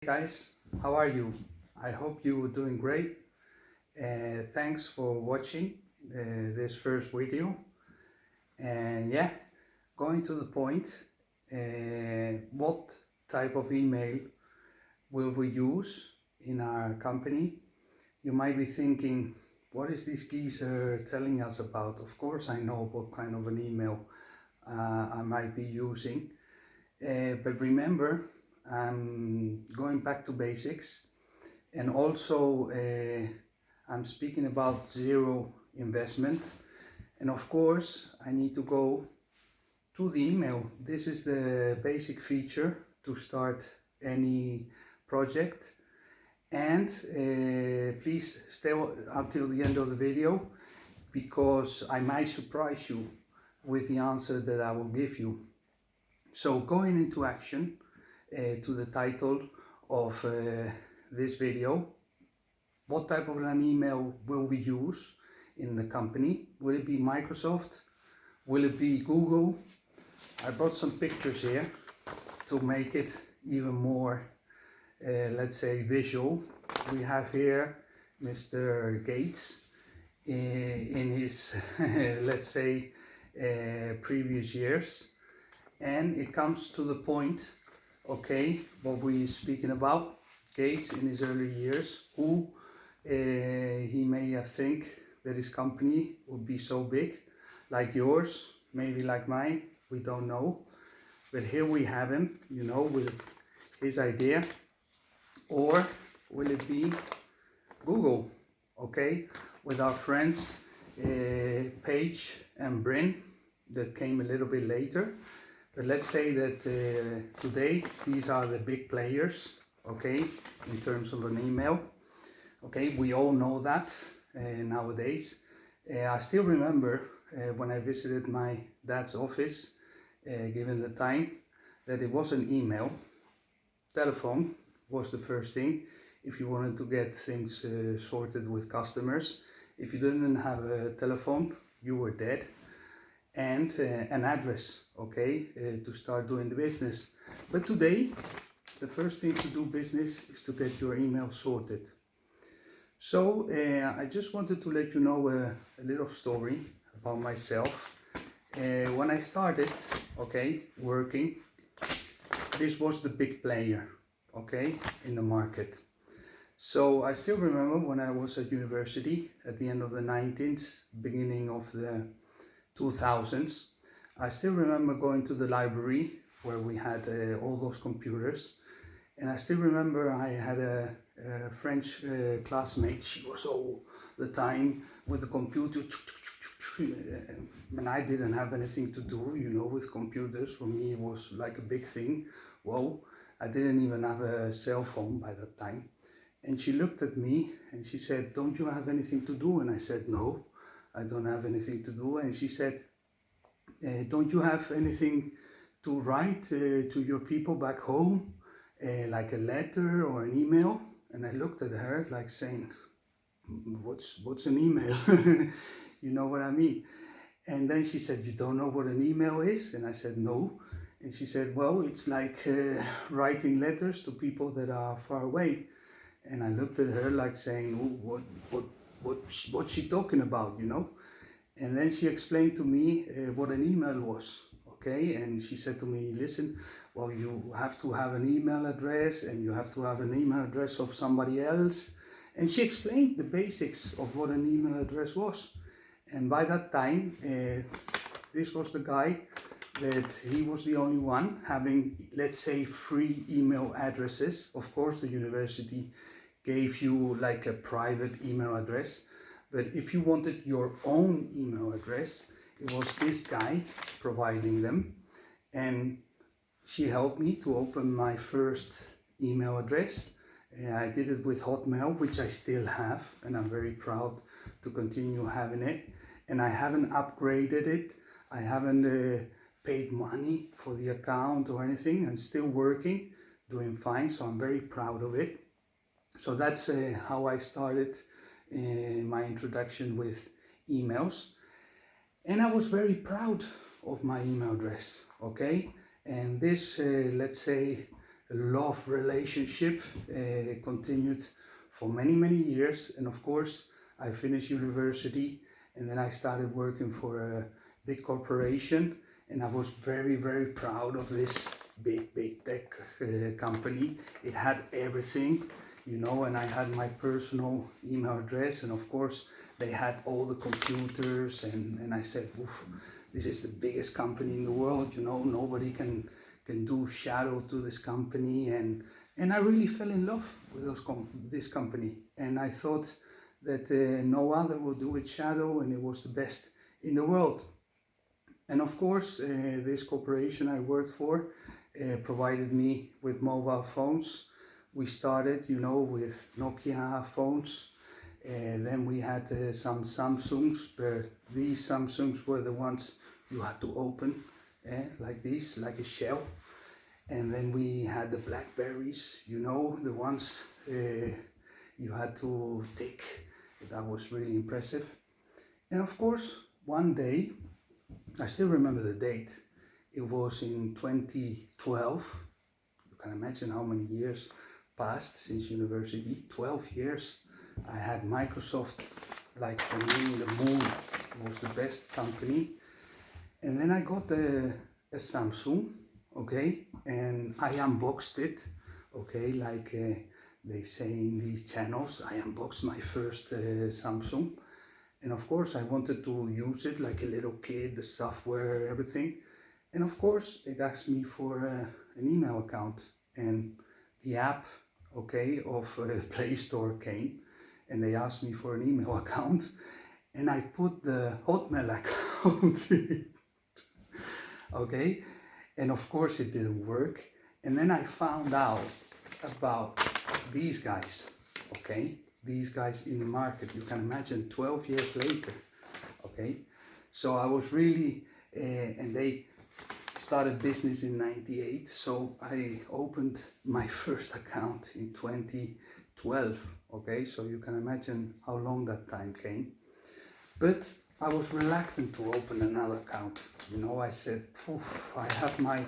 Guys, how are you? I hope you're doing great. Thanks for watching this first video. And yeah, going to the point, what type of email will we use in our company? You might be thinking, what is this geezer telling us about? Of course, I know what kind of an email I might be using. But remember, I'm going back to basics, and also I'm speaking about zero investment. And of course, I need to go to the email. This is the basic feature to start any project. And please stay until the end of the video, because I might surprise you with the answer that I will give you. So going into action, to the title of this video, what type of an email will we use in the company? Will it be Microsoft? Will it be Google? I brought some pictures here to make it even more, let's say, visual. We have here Mr. Gates in his, let's say, previous years. And it comes to the point, okay, what we're speaking about, Gates in his early years, who he may think that his company would be so big, like yours, maybe like mine, we don't know. But here we have him, you know, with his idea. Or will it be Google, okay, with our friends Paige and Bryn, that came a little bit later. But let's say that today these are the big players, okay, in terms of an email. Okay, we all know that nowadays. I still remember when I visited my dad's office, given the time, that it was an email. Telephone was the first thing if you wanted to get things sorted with customers. If you didn't have a telephone, you were dead. And an address, okay, to start doing the business. But today, the first thing to do business is to get your email sorted. So I just wanted to let you know a little story about myself. When I started, okay, working, this was the big player, okay, in the market. So I still remember when I was at university at the end of the 19th, beginning of the 2000s. I still remember going to the library where we had all those computers, and I still remember I had a French classmate. She was all the time with the computer, and I didn't have anything to do, you know, with computers. For me, it was like a big thing. Whoa, I didn't even have a cell phone by that time. And she looked at me and she said, "Don't you have anything to do?" And I said, "No, I don't have anything to do." And she said, "Don't you have anything to write to your people back home, like a letter or an email?" And I looked at her like saying, what's an email? You know what I mean? And then she said, "You don't know what an email is?" And I said, "No." And she said, "Well, it's like writing letters to people that are far away." And I looked at her like saying, "Oh, what's she talking about, you know?" And then she explained to me what an email was, okay? And she said to me, "Listen, well, you have to have an email address, and you have to have an email address of somebody else." And she explained the basics of what an email address was. And by that time, this was the guy that he was the only one having, let's say, free email addresses. Of course, the university gave you like a private email address, but if you wanted your own email address, it was this guy providing them. And she helped me to open my first email address. I did it with Hotmail, which I still have, and I'm very proud to continue having it. And I haven't upgraded it. I haven't paid money for the account or anything. I'm still working, doing fine, so I'm very proud of it. So that's how I started my introduction with emails. And I was very proud of my email address, okay? And this, let's say, love relationship continued for many years. And of course, I finished university, and then I started working for a big corporation, and I was very proud of this big tech company. It had everything, you know, and I had my personal email address, and of course they had all the computers, and I said, oof, this is the biggest company in the world, you know, nobody can do shadow to this company, and I really fell in love with this company, and I thought that no other would do it shadow, and it was the best in the world. And of course, this corporation I worked for provided me with mobile phones. We started, you know, with Nokia phones, and then we had some Samsungs, but these Samsungs were the ones you had to open like this, like a shell. And then we had the Blackberries, you know, the ones you had to tick. That was really impressive. And of course, one day, I still remember the date, it was in 2012. You can imagine how many years passed since university, 12 years. I had Microsoft, like for me, the moon. It was the best company. And then I got a Samsung, okay, and I unboxed it, okay, like they say in these channels. I unboxed my first Samsung, and of course I wanted to use it like a little kid, the software, everything. And of course it asked me for an email account, and the app, okay, of Play Store came, and they asked me for an email account, and I put the Hotmail account in. Okay, and of course it didn't work. And then I found out about these guys, okay, these guys in the market. You can imagine 12 years later, okay. So I was really, and they started business in '98, so I opened my first account in 2012, okay. So you can imagine how long that time came. But I was reluctant to open another account. You know, I said, I have my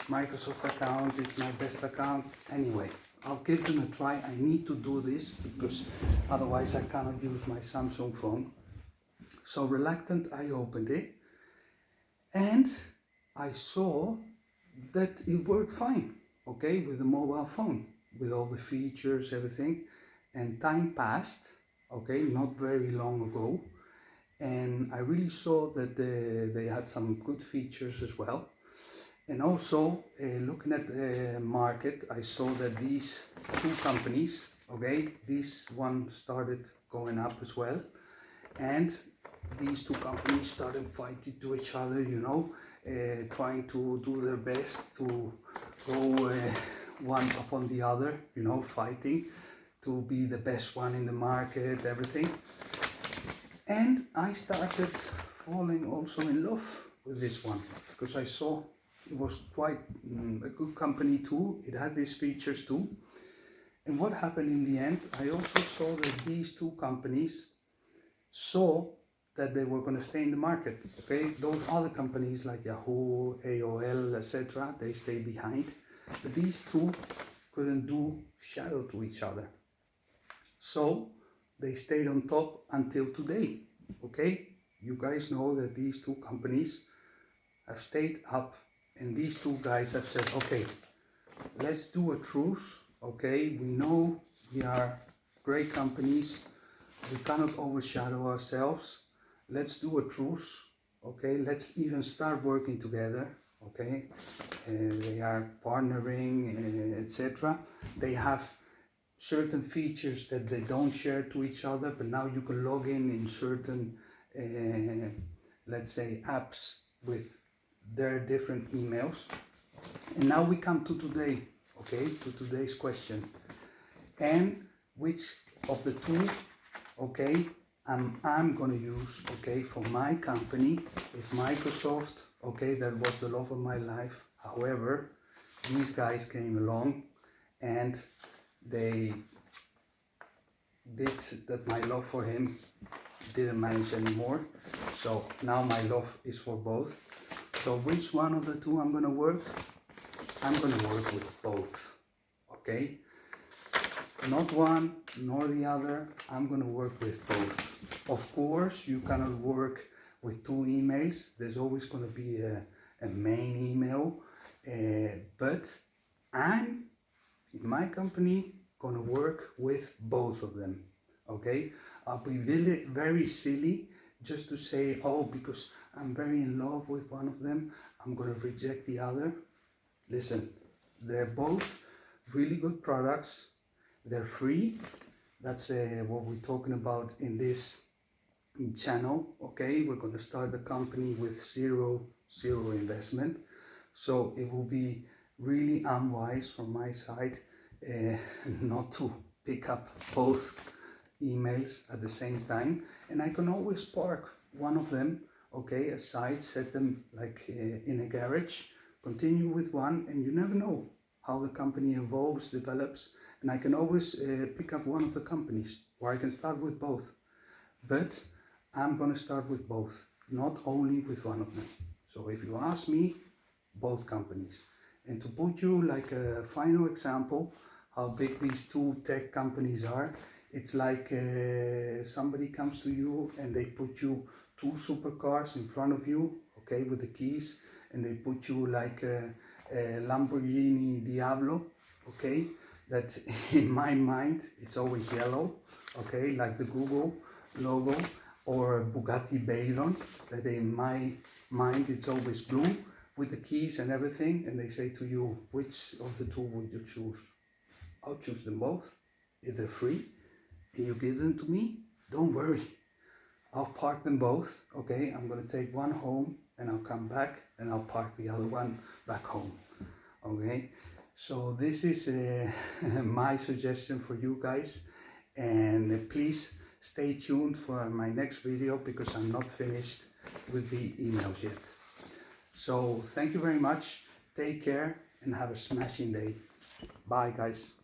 Microsoft account, it's my best account. Anyway, I'll give them a try. I need to do this because otherwise I cannot use my Samsung phone. So reluctant, I opened it, and I saw that it worked fine, okay, with the mobile phone, with all the features, everything. And time passed, okay, not very long ago. And I really saw that they had some good features as well. And also, looking at the market, I saw that these two companies, okay, this one started going up as well. And these two companies started fighting to each other, you know, trying to do their best to go one upon the other, you know, fighting to be the best one in the market, everything. And I started falling also in love with this one, because I saw it was quite a good company too. It had these features too. And what happened in the end, I also saw that these two companies saw that they were going to stay in the market. Okay, those other companies like Yahoo, AOL, etc., they stayed behind. But these two couldn't do shadow to each other. So they stayed on top until today, okay? You guys know that these two companies have stayed up, and these two guys have said, okay, let's do a truce, okay? We know we are great companies, we cannot overshadow ourselves. Let's do a truce, okay? Let's even start working together, okay? They are partnering, etc. They have certain features that they don't share to each other, but now you can log in certain, let's say, apps with their different emails. And now we come to today, okay, to today's question. And which of the two, okay, I'm gonna use, okay, for my company. If Microsoft, okay, that was the love of my life. However, these guys came along and they did that my love for him didn't manage anymore. So now my love is for both. So which one of the two I'm gonna work? I'm going to work with both, okay? Not one nor the other, I'm going to work with both. Of course, you cannot work with two emails. There's always going to be a main email, but I'm, in my company, going to work with both of them, okay? I'll be really, very silly just to say, oh, because I'm very in love with one of them, I'm going to reject the other. Listen, they're both really good products. They're free. That's what we're talking about in this channel, okay? We're going to start the company with zero investment. So it will be really unwise from my side not to pick up both emails at the same time. And I can always park one of them, okay, aside, set them like in a garage, continue with one, and you never know how the company evolves, develops, and I can always pick up one of the companies, or I can start with both. But I'm going to start with both, not only with one of them. So if you ask me, both companies. And to put you like a final example, how big these two tech companies are, it's like somebody comes to you and they put you two supercars in front of you, okay, with the keys, and they put you like a Lamborghini Diablo, okay, that in my mind it's always yellow, okay, like the Google logo, or Bugatti Veyron, that in my mind it's always blue with the keys and everything, and they say to you, which of the two would you choose? I'll choose them both. If they're free and you give them to me, don't worry, I'll park them both, okay? I'm gonna take one home and I'll come back and I'll park the other one back home, okay? So this is my suggestion for you guys, and please stay tuned for my next video because I'm not finished with the emails yet. So thank you very much, take care and have a smashing day. Bye guys.